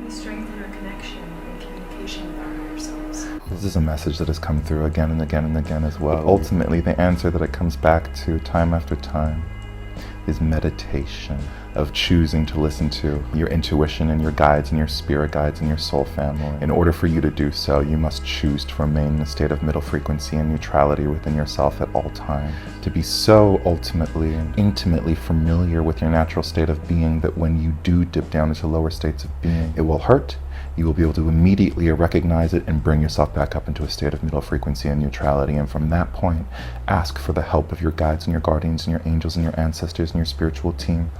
we strengthen our connection and communication with our higher selves? This is a message that has come through again and again and again as well. Ultimately, the answer that it comes back to time after time is meditation, of choosing to listen to your intuition and your guides and your spirit guides and your soul family. In order for you to do so, you must choose to remain in a state of middle frequency and neutrality within yourself at all times. To be so ultimately and intimately familiar with your natural state of being that when you do dip down into lower states of being, it will hurt. You will be able to immediately recognize it and bring yourself back up into a state of middle frequency and neutrality. And from that point, ask for the help of your guides and your guardians and your angels and your ancestors and your spiritual team.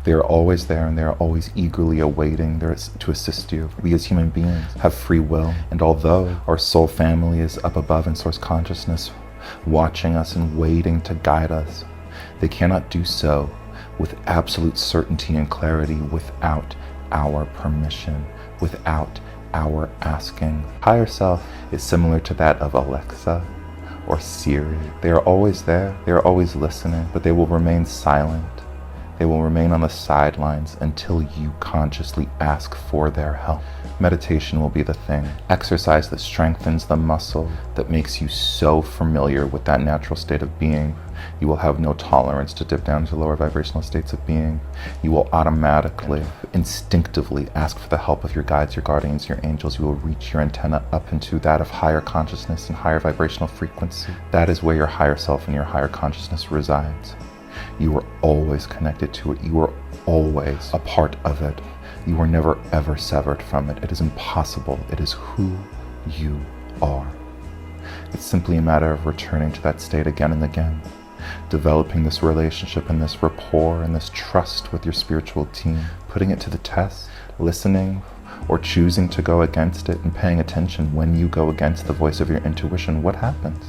They are always there and they are always eagerly awaiting to assist you. We as human beings have free will. And although our soul family is up above in source consciousness, watching us and waiting to guide us, they cannot do so with absolute certainty and clarity without our permission, without our asking. Higher self is similar to that of Alexa or Siri. They are always there, they are always listening, but they will remain silent. They will remain on the sidelines until you consciously ask for their help. Meditation will be the thing. Exercise that strengthens the muscle that makes you so familiar with that natural state of being. You will have no tolerance to dip down to lower vibrational states of being. You will automatically, instinctively ask for the help of your guides, your guardians, your angels. You will reach your antenna up into that of higher consciousness and higher vibrational frequency. That is where your higher self and your higher consciousness resides. You are always connected to it. You are always a part of it. You are never ever severed from it. It is impossible. It is who you are. It's simply a matter of returning to that state again and again, developing this relationship and this rapport and this trust with your spiritual team, putting it to the test, listening or choosing to go against it and paying attention when you go against the voice of your intuition. What happens?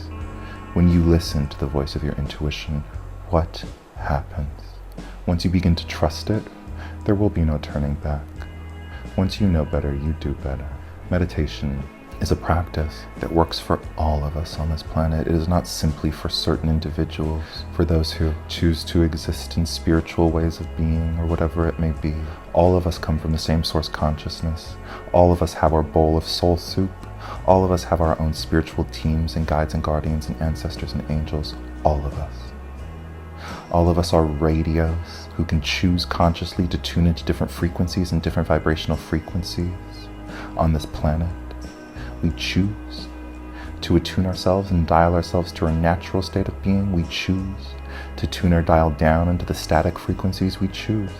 When you listen to the voice of your intuition, what happens? Once you begin to trust it, there will be no turning back. Once you know better, you do better. Meditation is a practice that works for all of us on this planet. It is not simply for certain individuals, for those who choose to exist in spiritual ways of being or whatever it may be. All of us come from the same source consciousness. All of us have our bowl of soul soup. All of us have our own spiritual teams and guides and guardians and ancestors and angels. All of us. All of us are radios who can choose consciously to tune into different frequencies and different vibrational frequencies on this planet. We choose to attune ourselves and dial ourselves to our natural state of being. We choose to tune our dial down into the static frequencies. We choose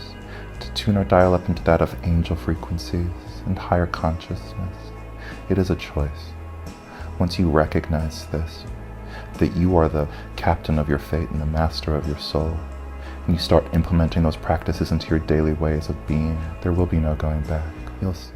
to tune our dial up into that of angel frequencies and higher consciousness. It is a choice. Once you recognize this, that you are the captain of your fate and the master of your soul, and you start implementing those practices into your daily ways of being, there will be no going back. You'll see.